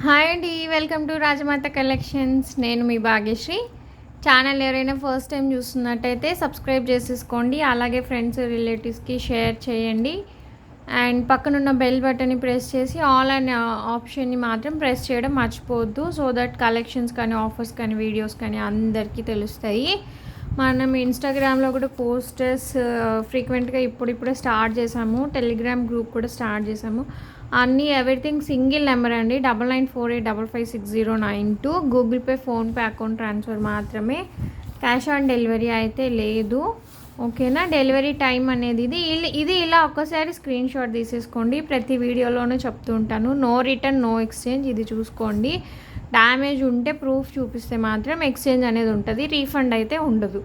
Hi అండి, welcome to Rajamata collections. నేను మీ భాగ్యశ్రీ. ఛానల్ ఎవరైనా ఫస్ట్ టైం చూస్తున్నట్టయితే సబ్స్క్రైబ్ చేసేసుకోండి. అలాగే ఫ్రెండ్స్ రిలేటివ్స్కి షేర్ చేయండి. అండ్ పక్కనున్న బెల్ బటన్ని ప్రెస్ చేసి ఆల్ అనే ఆప్షన్ని మాత్రం ప్రెస్ చేయడం మర్చిపోవద్దు. సో దట్ కలెక్షన్స్ కానీ ఆఫర్స్ కానీ వీడియోస్ కానీ అందరికీ తెలుస్తాయి. మనం ఇన్స్టాగ్రామ్లో కూడా పోస్టర్స్ ఫ్రీక్వెంట్గా ఇప్పుడిప్పుడే స్టార్ట్ చేసాము. టెలిగ్రామ్ గ్రూప్ కూడా స్టార్ట్ చేసాము. అన్నీ ఎవ్రీథింగ్ సింగిల్ నెంబర్ అండి, 9948556092. Google pay, PhonePe account transfer మాత్రమే. క్యాష్ ఆన్ డెలివరీ అయితే లేదు. ఓకేనా. డెలివరీ టైం అనేది ఇది ఇలా ఒక్కసారి స్క్రీన్ షాట్ తీసేసుకోండి. ప్రతి వీడియోలోనూ చెప్తూ ఉంటాను, నో రిటర్న్ నో ఎక్స్చేంజ్. ఇది చూసుకోండి. డ్యామేజ్ ఉంటే ప్రూఫ్ చూపిస్తే మాత్రం ఎక్స్చేంజ్ అనేది ఉంటుంది, రీఫండ్ అయితే ఉండదు.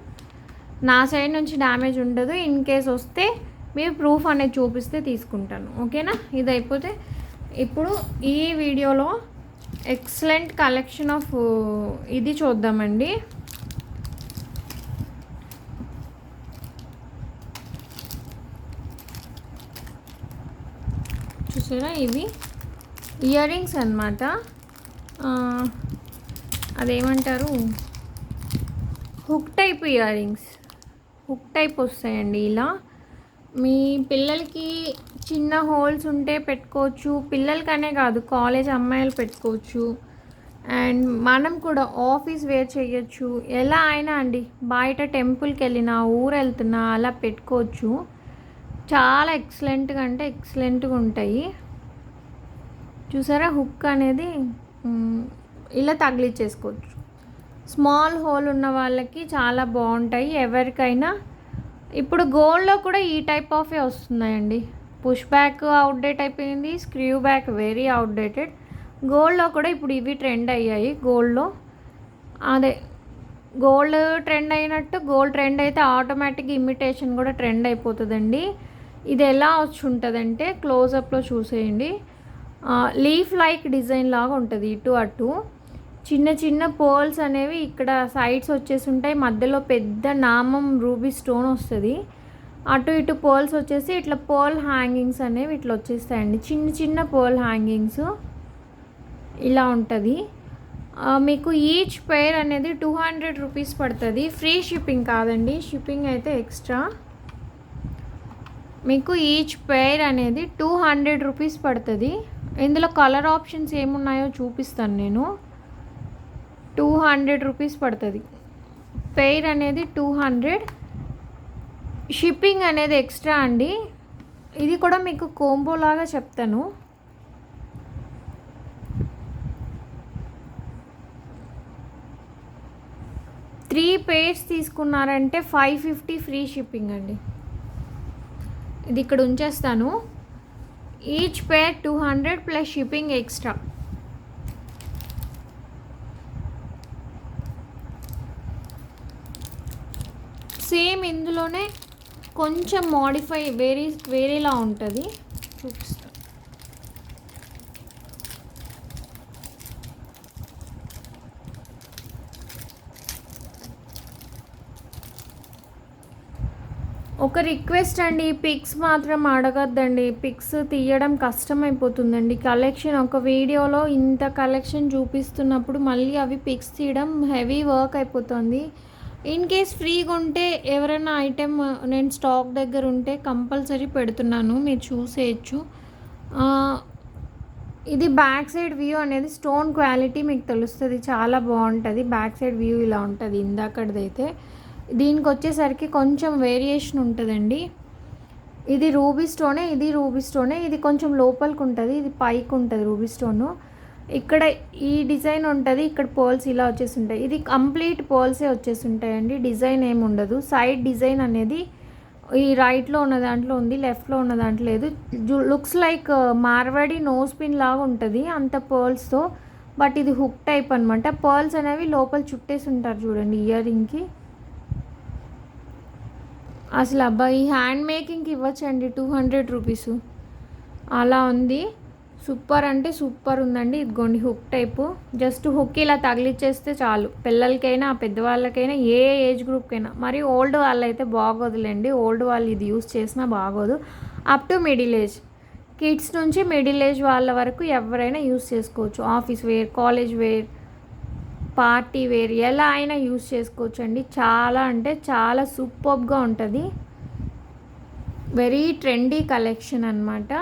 నా సైడ్ నుంచి డ్యామేజ్ ఉండదు. ఇన్ కేస్ వస్తే మీరు ప్రూఫ్ అనేది చూపిస్తే తీసుకుంటాను. ఓకేనా. ఇది అయిపోతే ఇప్పుడు ఈ వీడియోలో ఎక్సలెంట్ కలెక్షన్ ఆఫ్ ఇది చూద్దామండి. చూసారా, ఇవి ఇయర్ రింగ్స్ అన్నమాట. అదేమంటారు, hook type ear rings. Hook type వస్తాయండి ఇలా. మీ పిల్లలకి చిన్న హోల్స్ ఉంటే పెట్టుకోవచ్చు. పిల్లలకనే కాదు, కాలేజ్ అమ్మాయిలు పెట్టుకోవచ్చు. అండ్ మనం కూడా ఆఫీస్ వేర్ చేయొచ్చు. ఎలా అయినా అండి, బయట టెంపుల్కి వెళ్ళినా ఊరు వెళ్తున్నా అలా పెట్టుకోవచ్చు. చాలా ఎక్సలెంట్గా అంటే ఎక్సలెంట్గా ఉంటాయి. చూసారా, హుక్ అనేది ఇలా తగిలిచ్చేసుకోవచ్చు. స్మాల్ హోల్ ఉన్న వాళ్ళకి చాలా బాగుంటాయి. ఎవరికైనా ఇప్పుడు గోల్డ్లో కూడా ఈ టైప్ ఆఫ్ వస్తున్నాయండి. పుష్ బ్యాక్ అవుట్డేట్ అయిపోయింది, స్క్రూ బ్యాక్ వెరీ అవుట్డేటెడ్. గోల్డ్లో కూడా ఇప్పుడు ఇవి ట్రెండ్ అయ్యాయి. గోల్డ్లో అదే గోల్డ్ ట్రెండ్ అయినట్టు గోల్డ్ ట్రెండ్ అయితే ఆటోమేటిక్గా ఇమిటేషన్ కూడా ట్రెండ్ అయిపోతుందండి. ఇది ఎలా వచ్చి ఉంటుందంటే క్లోజప్లో చూసేయండి. లీఫ్ లైక్ డిజైన్ లాగా ఉంటుంది. ఇటు అటు చిన్న చిన్న పర్ల్స్ అనేవి ఇక్కడ సైడ్స్ వచ్చేసి ఉంటాయి. మధ్యలో పెద్ద నామం రూబీ స్టోన్ వస్తుంది. అటు ఇటు పర్ల్స్ వచ్చేసి ఇట్లా పర్ల్ హ్యాంగింగ్స్ అనేవి ఇట్లా వచ్చేస్తాయండి. చిన్న చిన్న పర్ల్ హ్యాంగింగ్స్ ఇలా ఉంటుంది. మీకు ఈచ్ పెయిర్ అనేది 200 రూపీస్ పడుతుంది. ఫ్రీ షిప్పింగ్ కాదండి, షిప్పింగ్ అయితే ఎక్స్ట్రా. మీకు ఈచ్ పెయిర్ అనేది 200 రూపీస్ పడుతుంది. ఇందులో కలర్ ఆప్షన్స్ ఏమున్నాయో చూపిస్తాను నేను. 200 రూపీస్ పడుతుంది పెయిర్ అనేది. 200. షిప్పింగ్ అనేది ఎక్స్ట్రా అండి. ఇది కూడా మీకు కోంబో లాగా చెప్తాను. త్రీ పెయిర్స్ తీసుకున్నారంటే 550 ఫ్రీ షిప్పింగ్ అండి. ఇది ఇక్కడ ఉంచేస్తాను. Each pair 200 plus shipping extra. Same ఇందులోనే కొంచెం మోడిఫై వేరేలా ఉంటుంది, చూపిస్తాను. ఒక రిక్వెస్ట్ అండి, పిక్స్ మాత్రం అడగద్దండి. పిక్స్ తీయడం కష్టమైపోతుందండి. కలెక్షన్ ఒక వీడియోలో ఇంత కలెక్షన్ చూపిస్తున్నప్పుడు మళ్ళీ అవి పిక్స్ తీయడం హెవీ వర్క్ అయిపోతుంది. ఇన్ కేస్ ఫ్రీగా ఉంటే ఎవరైనా ఐటెం నేను స్టాక్ దగ్గర ఉంటే కంపల్సరీ పెడుతున్నాను, మీరు చూసేయచ్చు. ఇది బ్యాక్ సైడ్ వ్యూ అనేది స్టోన్ క్వాలిటీ మీకు తెలుస్తుంది, చాలా బాగుంటుంది. బ్యాక్ సైడ్ వ్యూ ఇలా ఉంటుంది ఇందాకటిదైతే. దీనికి వచ్చేసరికి కొంచెం వేరియేషన్ ఉంటుందండి. ఇది రూబీ స్టోనే, ఇది రూబీ స్టోనే. ఇది కొంచెం లోపలికి ఉంటుంది, ఇది పైకి ఉంటుంది రూబీ స్టోను. ఇక్కడ ఈ డిజైన్ ఉంటుంది, ఇక్కడ పర్ల్స్ ఇలా వచ్చేసి ఉంటాయి. ఇది కంప్లీట్ పర్ల్సే వచ్చేసి ఉంటాయండి, డిజైన్ ఏమి ఉండదు. సైడ్ డిజైన్ అనేది ఈ రైట్లో ఉన్న దాంట్లో ఉంది, లెఫ్ట్లో ఉన్న దాంట్లో లేదు. Looks like Marwari nose pin లాగా ఉంటుంది అంత పర్ల్స్తో. బట్ ఇది హుక్ టైప్ అనమాట. పర్ల్స్ అనేవి లోపల చుట్టేసి ఉంటారు చూడండి ఇయర్ రింగ్కి. అసలు అబ్బాయి హ్యాండ్ మేకింగ్కి ఇవ్వచ్చండి 200 రూపీస్ అలా ఉంది. సూపర్ అంటే సూపర్ ఉందండి. ఇదిగోండి హుక్ టైపు. జస్ట్ హుక్ ఇలా తగిలిచ్చేస్తే చాలు, పిల్లలకైనా పెద్దవాళ్ళకైనా ఏ ఏజ్ గ్రూప్కైనా. మరి ఓల్డ్ వాళ్ళైతే బాగోదులేండి, ఓల్డ్ వాళ్ళు ఇది యూస్ చేసినా బాగోదు. Up to middle age kids నుంచి మిడిల్ ఏజ్ వాళ్ళ వరకు ఎవరైనా యూస్ చేసుకోవచ్చు. Office wear, college wear, party wear ఎలా అయినా యూస్ చేసుకోవచ్చు అండి. చాలా అంటే చాలా సూపర్బ్గా ఉంటుంది. వెరీ ట్రెండీ కలెక్షన్ అనమాట.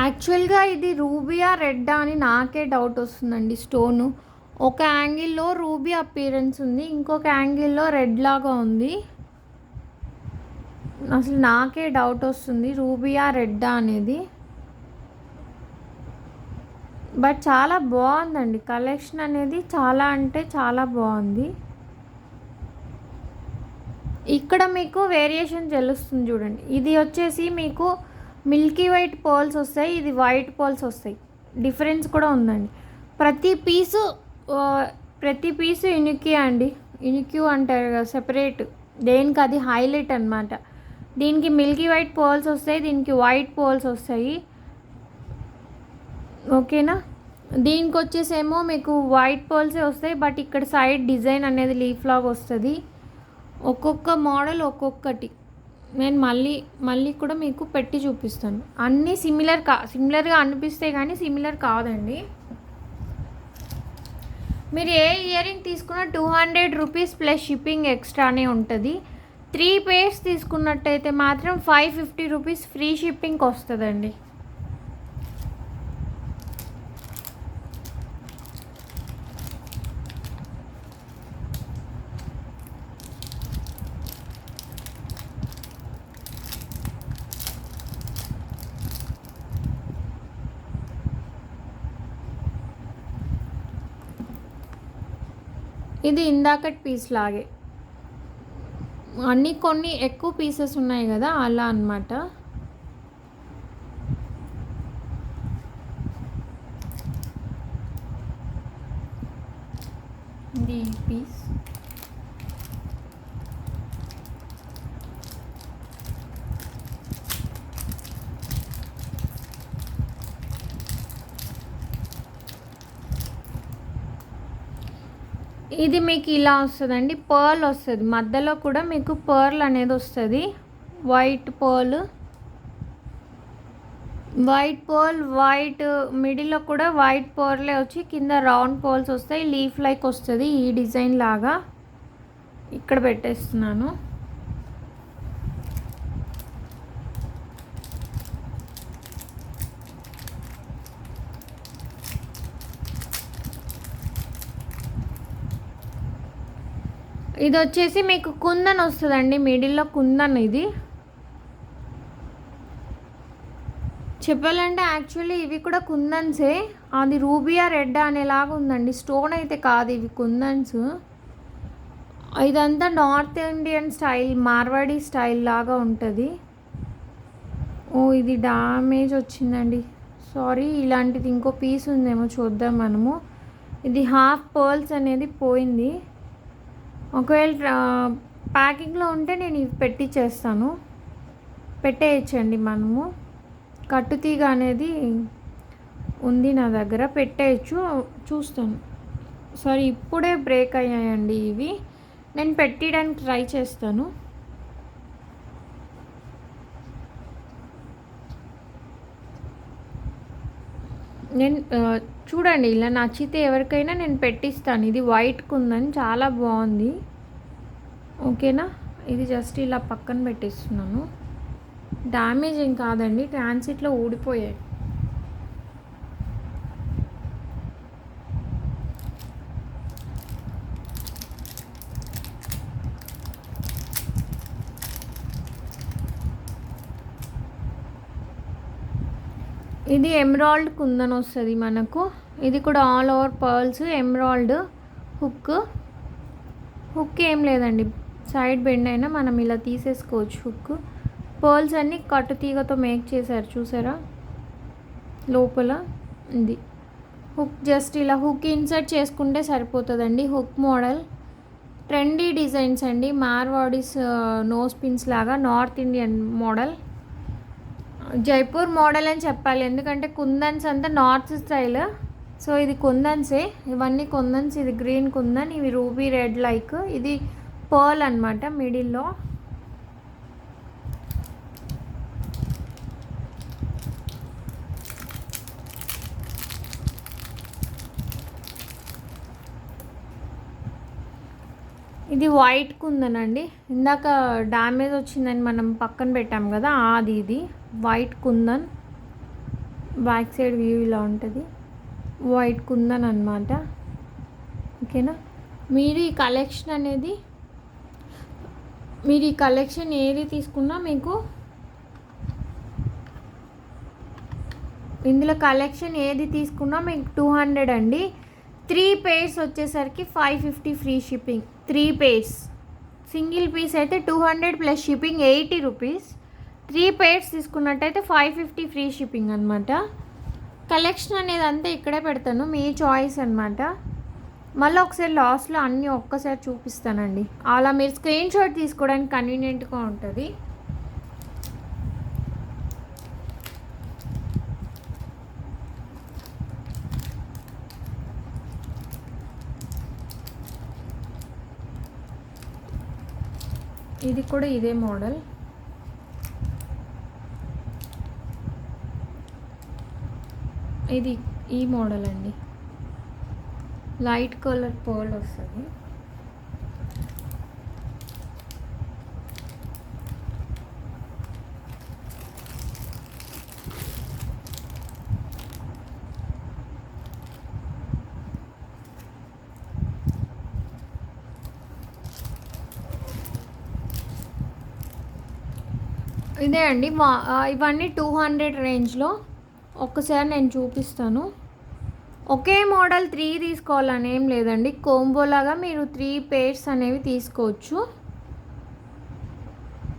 యాక్చువల్గా ఇది రూబియా రెడ్డా అని నాకే డౌట్ వస్తుందండి. స్టోను ఒక యాంగిల్లో రూబీ అపీరెన్స్ ఉంది, ఇంకొక యాంగిల్లో రెడ్ లాగా ఉంది. అసలు నాకే డౌట్ వస్తుంది రూబియా రెడ్డా అనేది. బట్ చాలా బాగుందండి కలెక్షన్ అనేది, చాలా అంటే చాలా బాగుంది. ఇక్కడ మీకు వేరియేషన్ తెలుస్తుంది చూడండి. ఇది వచ్చేసి మీకు మిల్కీ వైట్ పర్ల్స్ వస్తాయి, ఇది వైట్ పర్ల్స్ వస్తాయి. డిఫరెన్స్ కూడా ఉందండి. ప్రతి పీసు యూనిక్యూ అండి. యూనిక్యూ అంటారు కదా, సెపరేట్, దేనికి అది హైలైట్ అనమాట. దీనికి మిల్కీ వైట్ పర్ల్స్ వస్తాయి, దీనికి వైట్ పర్ల్స్ వస్తాయి. ఓకేనా. దీనికి వచ్చేసేమో మీకు వైట్ పర్ల్సే వస్తాయి, బట్ ఇక్కడ సైడ్ డిజైన్ అనేది లీఫ్ లాగా వస్తుంది. ఒక్కొక్క మోడల్ ఒక్కొక్కటి నేను మళ్ళీ కూడా మీకు పెట్టి చూపిస్తాను. అన్నీ సిమిలర్గా అనిపిస్తే కానీ సిమిలర్ కాదండి. మీరు ఏ ఇయర్ రింగ్ తీసుకున్నా 200 రూపీస్ ప్లస్ షిప్పింగ్ ఎక్స్ట్రానే ఉంటుంది. 3 పేర్స్ తీసుకున్నట్టయితే మాత్రం 550 రూపీస్ ఫ్రీ షిప్పింగ్కి వస్తుందండి. ఇది ఇందాకటి పీస్ లాగే, కొన్ని ఎక్కువ పీసెస్ ఉన్నాయి కదా అలా అన్నమాట. ఇది పీస్ ఇది మీకు ఇలా వస్తుందండి. పర్ల్ వస్తుంది మధ్యలో కూడా, మీకు పర్ల్ అనేది వస్తుంది. వైట్ పర్ల్ వైట్ మిడిల్లో కూడా వైట్ పర్లే వచ్చి కింద రౌండ్ పర్ల్స్ వస్తాయి. లీఫ్ లైక్ వస్తుంది ఈ డిజైన్ లాగా. ఇక్కడ పెట్టేస్తున్నాను. ఇది వచ్చేసి మీకు కుందన్ వస్తుందండి, మిడిల్లో కుందన్. ఇది చెప్పాలంటే యాక్చువల్లీ ఇవి కూడా కుందన్సే, అది రూబియా రెడ్ అనేలాగా ఉందండి. స్టోన్ అయితే కాదు, ఇవి కుందన్స్. ఇదంతా north Indian style, Marwari style లాగా ఉంటుంది. ఇది డ్యామేజ్ వచ్చిందండి, సారీ. ఇలాంటిది ఇంకో పీస్ ఉందేమో చూద్దాం మనము. ఇది హాఫ్ పర్ల్స్ అనేది పోయింది. ఒకవేళ ప్యాకింగ్లో ఉంటే నేను ఇవి పెట్టేయచ్చండి మనము. కట్టుతీగ అనేది ఉంది నా దగ్గర, పెట్టేయచ్చు. చూస్తాను. సారీ, ఇప్పుడే బ్రేక్ అయ్యాయండి ఇవి. నేను పెట్టడానికి ట్రై చేస్తాను. నేను చూడండి, ఇలా నచ్చితే ఎవరికైనా నేను పెట్టిస్తాను. ఇది వైట్ కుందని చాలా బాగుంది. ఓకేనా. ఇది జస్ట్ ఇలా పక్కన పెట్టిస్తున్నాను. డ్యామేజ్ ఏం కాదండి, ట్రాన్సిట్లో ఊడిపోయాయి. ఇది ఎమరాల్డ్ కుందన్ వస్తుంది మనకు. ఇది కూడా all over pearls, emerald hook ఏం లేదండి, సైడ్ బెండ్ అయినా మనం ఇలా తీసేసుకోవచ్చు. హుక్ పర్ల్స్ అన్నీ కట్టు తీగతో మేక్ చేశారు చూసారా, లోపల ఇది హుక్ జస్ట్ ఇలా హుక్ ఇన్సర్ట్ చేసుకుంటే సరిపోతుందండి. హుక్ మోడల్ ట్రెండీ డిజైన్స్ అండి, మార్వాడీస్ నోస్ పిన్స్ లాగా, north Indian model, Jaipur model అని చెప్పాలి ఎందుకంటే కుందన్స్ అంతా నార్త్ స్టైల్. సో ఇది కుందన్సే, ఇవన్నీ కుందన్స్, ఇది గ్రీన్ కుందన్, ఇవి రూబీ రెడ్ లైక్, ఇది పర్ల్ అనమాట మిడిల్లో. ఇది వైట్ కుందన్ అండి, ఇందాక డ్యామేజ్ వచ్చిందని మనం పక్కన పెట్టాం కదా అది, ఇది white kundan, back side view ఇలా ఉంటుంది, వైట్ కుందన్ అనమాట. ఓకేనా, మీరు ఈ కలెక్షన్ ఏది తీసుకున్నా మీకు ఇందులో కలెక్షన్ ఏది తీసుకున్నా మీకు 200 అండి. 3 pairs వచ్చేసరికి 550 free shipping. 3 pairs, single piece అయితే 200 ప్లస్ షిప్పింగ్ 80 రూపీస్. 3 pairs తీసుకున్నట్టయితే 550 ఫ్రీ షిప్పింగ్ అనమాట. కలెక్షన్ అనేది అంతా ఇక్కడే పెడతాను, మీ చాయిస్ అనమాట. మళ్ళీ ఒకసారి లాస్ట్లో అన్నీ ఒక్కసారి చూపిస్తానండి, అలా మీరు స్క్రీన్ షాట్ తీసుకోవడానికి కన్వీనియంట్గా ఉంటుంది. ఇది కూడా ఇదే మోడల్, ఇది ఈ మోడల్ అండి, లైట్ కలర్ పర్ల్ వస్తుంది. ఇదే అండి ఇవన్నీ 200 రేంజ్లో. ఒక్కసారి నేను చూపిస్తాను. ఒకే మోడల్ 3 తీసుకోవాలని ఏం లేదండి, కోంబోలాగా మీరు 3 pairs అనేవి తీసుకోవచ్చు.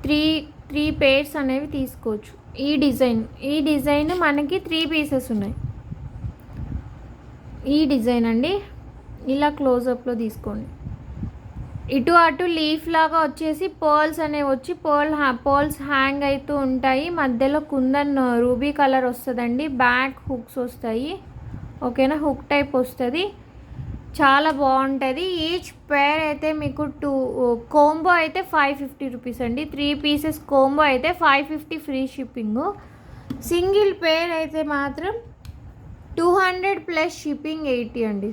3 pairs అనేవి తీసుకోవచ్చు. ఈ డిజైన్ మనకి 3 pieces ఉన్నాయి. ఈ డిజైన్ అండి, ఇలా క్లోజప్లో తీసుకోండి. ఇటు అటు లీఫ్ లాగా వచ్చేసి పర్ల్స్ అనేవి వచ్చి పర్ల్స్ హ్యాంగ్ అవుతూ ఉంటాయి. మధ్యలో కుందన్ రూబీ కలర్ వస్తుందండి, బ్యాక్ హుక్స్ వస్తాయి. ఓకేనా, హుక్ టైప్ వస్తుంది, చాలా బాగుంటుంది. ఈచ్ పేర్ అయితే మీకు కోంబో అయితే 550 రూపీస్ అండి. 3 pieces కోంబో అయితే 550 ఫ్రీ షిప్పింగ్. సింగిల్ పేర్ అయితే మాత్రం 200 ప్లస్ షిప్పింగ్ 80 అండి.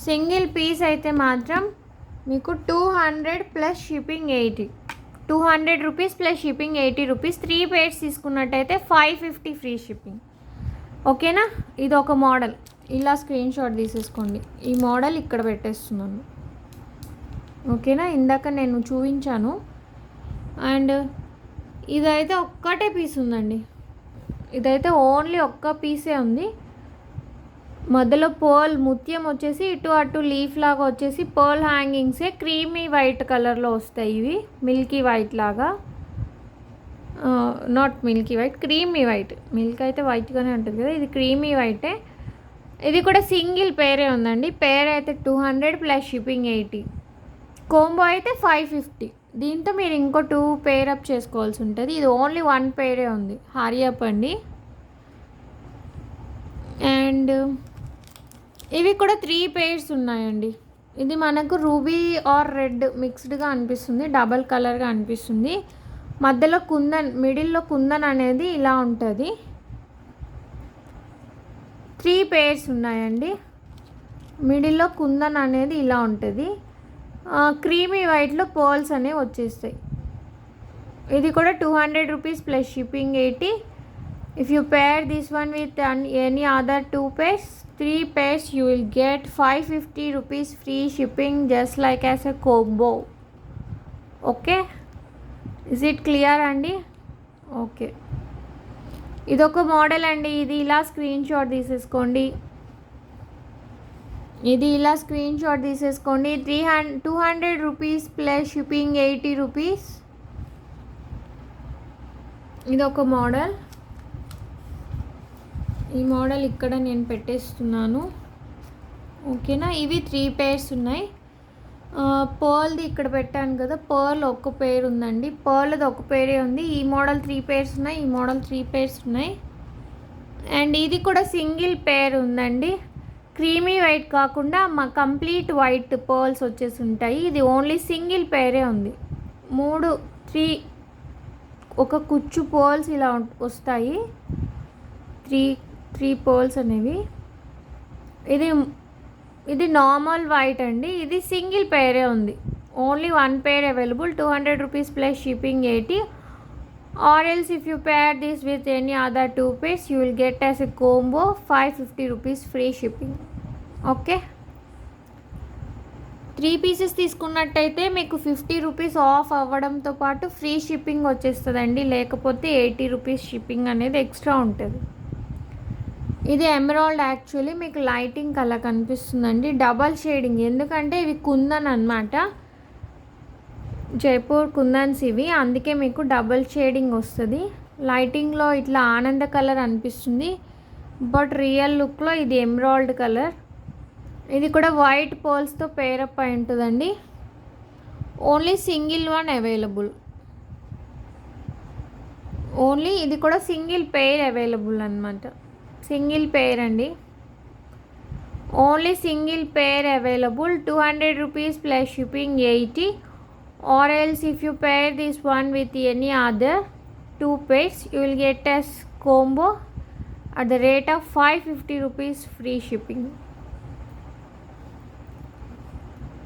సింగిల్ పీస్ అయితే మాత్రం మీకు 200 plus shipping 80, 200 rupees plus shipping 80 rupees. 3 pairs తీసుకున్నట్టయితే 550 ఫ్రీ షిప్పింగ్. ఓకేనా, ఇది ఒక మోడల్, ఇలా స్క్రీన్ షాట్ తీసేసుకోండి. ఈ మోడల్ ఇక్కడ పెట్టేస్తున్నాను. ఓకేనా, ఇందాక నేను చూపించాను. అండ్ ఇదైతే ఒక్కటే పీస్ ఉందండి, ఇదైతే ఓన్లీ ఒక్క పీసే ఉంది. మధ్యలో పర్ల్ ముత్యం వచ్చేసి ఇటు అటు లీఫ్ లాగా వచ్చేసి పర్ల్ హ్యాంగింగ్సే, క్రీమీ వైట్ కలర్లో వస్తాయి. ఇవి మిల్కీ వైట్ లాగా, not Milky white, creamy white. Milk అయితే వైట్గానే ఉంటుంది కదా, ఇది క్రీమీ వైటే. ఇది కూడా సింగిల్ పేరే ఉందండి. పేర్ అయితే 200 ప్లస్ షిప్పింగ్ 80, కోంబో అయితే 550. దీంతో మీరు ఇంకో 2 పేర్ అప్ చేసుకోవాల్సి ఉంటుంది. ఇది ఓన్లీ 1 పేరే ఉంది, హరీ అప్ అండి. అండ్ ఇవి కూడా 3 pairs ఉన్నాయండి. ఇది మనకు రూబీ ఆర్ రెడ్ మిక్స్డ్గా అనిపిస్తుంది, డబల్ కలర్గా అనిపిస్తుంది. మధ్యలో కుందన్, మిడిల్లో కుందన్ అనేది ఇలా ఉంటుంది. 3 pairs ఉన్నాయండి. మిడిల్లో కుందన్ అనేది ఇలా ఉంటుంది, క్రీమీ వైట్లో పర్ల్స్ అనేవి వచ్చేస్తాయి. ఇది కూడా 200 rupees plus shipping 80. If you pair this one with any other 2 pairs, 3 pairs, you will get 550 rupees free shipping, just like as a combo. Okay, is it clear అండి? ఓకే, ఇదొక model అండి. ఇది ఇలా screen shot తీసేసుకోండి. ఇది ఇలా screen shot తీసేసుకోండి. 200 rupees plus shipping 80 rupees. ఇది ఒక మోడల్. ఈ మోడల్ ఇక్కడ నేను పెట్టేస్తున్నాను. ఓకేనా. ఇవి 3 పేర్స్ ఉన్నాయి. పర్ల్ది ఇక్కడ పెట్టాను కదా, పర్ల్ ఒక పేర్ ఉందండి, పర్ల్ది ఒక పేరే ఉంది. ఈ మోడల్ 3 పేర్స్ ఉన్నాయి, ఈ మోడల్ 3 పేర్స్ ఉన్నాయి. అండ్ ఇది కూడా సింగిల్ పేర్ ఉందండి. క్రీమీ వైట్ కాకుండా మా కంప్లీట్ వైట్ పర్ల్స్ వచ్చేసి ఉంటాయి. ఇది ఓన్లీ సింగిల్ పేరే ఉంది. 3 ఒక కుచ్చు పర్ల్స్ ఇలా వస్తాయి. 3 పర్ల్స్ అనేవి. ఇది నార్మల్ వైట్ అండి. ఇది సింగిల్ పేరే ఉంది. Only 1 pair available. 200 rupees plus shipping 80. Or else if you pair this with any other 2 pairs, you will get as a combo 550 rupees free shipping. Okay. 3 pieces తీసుకున్నట్టయితే మీకు 50 rupees of అవ్వడంతో పాటు free shipping వచ్చేస్తుందండి. లేకపోతే 80 rupees shipping అనేది extra ఉంటుంది. ఇది emerald. Actually మీకు లైటింగ్ కలర్ కనిపిస్తుందండి, డబల్ షేడింగ్. ఎందుకంటే ఇవి కుందన్ అనమాట, జైపూర్ కుందన్స్ ఇవి. అందుకే మీకు డబల్ షేడింగ్ వస్తుంది. లైటింగ్లో ఇట్లా ఆనంద కలర్ అనిపిస్తుంది, బట్ రియల్ లుక్లో ఇది ఎమరాల్డ్ కలర్. ఇది కూడా వైట్ పర్ల్స్తో పేరప్ అయి ఉంటుందండి. Only single one available. Only ఇది కూడా సింగిల్ పేర్ అవైలబుల్ అనమాట. సింగిల్ పేర్ అండి. Only single pair available. 200 rupees plus shipping 80. Or else if you pair this one with any other 2 pairs, you will get as combo at the rate of 550 rupees free shipping.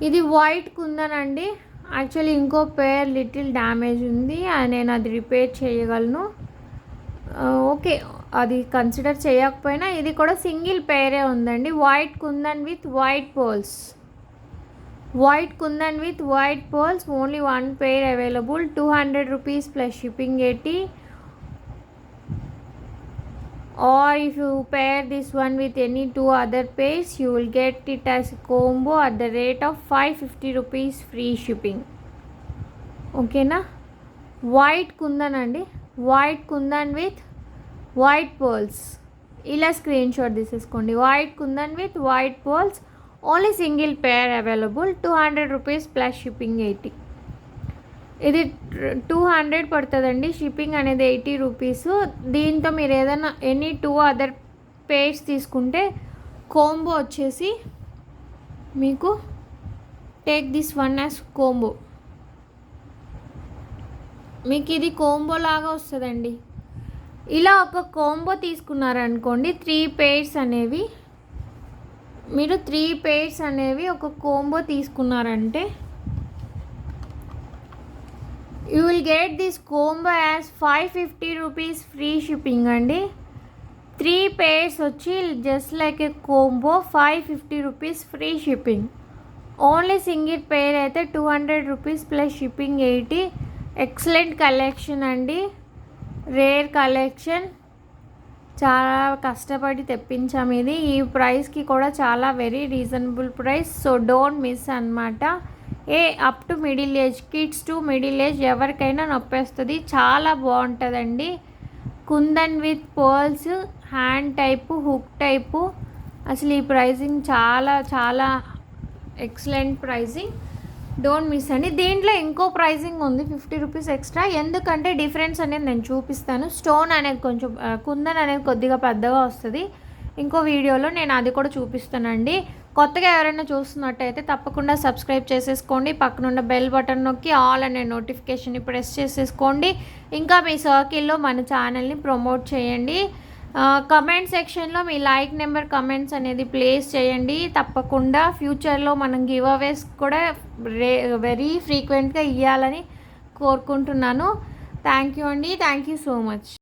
ఇది white kundan అండి. Actually ఇంకో పేర్ little damage ఉంది, నేను అది repair చేయగలను. Okay, అది consider చేయకపోయినా ఇది కూడా సింగిల్ పేరే ఉందండి. White kundan with white pearls. White kundan with white pearls. Only 1 pair available. 200 rupees plus shipping 80. Or if you pair this one with any 2 other pairs, you will get it as a combo at the rate of 550 rupees free shipping. ఓకేనా. White kundan అండి, white kundan with white pearls. ఇలా screen shot తీసేసుకోండి. White kundan with white pearls. Only single pair available. 200 rupees plus shipping 80. ఇది 200 పడుతుందండి, shipping అనేది 80 rupees. దీంతో మీరు ఏదైనా ఎనీ 2 అదర్ పేర్స్ తీసుకుంటే కోంబో వచ్చేసి మీకు take this one as combo. మీకు ఇది కోంబో లాగా వస్తుందండి. ఇలా ఒక కోంబో తీసుకున్నారనుకోండి, 3 పేర్స్ అనేవి, మీరు 3 పేర్స్ అనేవి ఒక కోంబో తీసుకున్నారంటే you will get this combo as 550 rupees free shipping అండి. 3 పేర్స్ వచ్చి just like a combo 550 rupees free shipping. Only single pair అయితే 200 rupees plus shipping 80. Excellent collection అండి, రేర్ కలెక్షన్. చాలా కష్టపడి తెప్పించాము ఇది. ఈ ప్రైస్కి కూడా చాలా very reasonable price. So don't miss అనమాట. Up to middle age, kids to middle age ఎవరికైనా నొప్పేస్తుంది. చాలా బాగుంటుందండి. Kundan with pearls, hand type, hook type. అసలు ఈ ప్రైజింగ్ చాలా చాలా ఎక్సలెంట్ ప్రైజింగ్. డోంట్ మిస్ అండి. దీంట్లో ఇంకో ప్రైజింగ్ ఉంది 50 రూపీస్ ఎక్స్ట్రా. ఎందుకంటే డిఫరెన్స్ అనేది నేను చూపిస్తాను. స్టోన్ అనేది కొంచెం, కుందన్ అనేది కొద్దిగా పెద్దగా వస్తుంది. ఇంకో వీడియోలో నేను అది కూడా చూపిస్తానండి. కొత్తగా ఎవరైనా చూస్తున్నట్టయితే తప్పకుండా సబ్స్క్రైబ్ చేసేసుకోండి. పక్కనున్న బెల్ బటన్ నొక్కి ఆల్ అనే నోటిఫికేషన్ని ప్రెస్ చేసేసుకోండి. ఇంకా మీ సర్కిల్లో మన ఛానల్ని ప్రమోట్ చేయండి. కమెంట్ సెక్షన్లో మీ లైక్ నెంబర్ కమెంట్స్ అనేది ప్లేస్ చేయండి. తప్పకుండా ఫ్యూచర్లో మనం గివ్ అవేస్ కూడా వెరీ ఫ్రీక్వెంట్గా ఇవ్వాలని కోరుకుంటున్నాను. థ్యాంక్ యూ అండి. Thank you so much.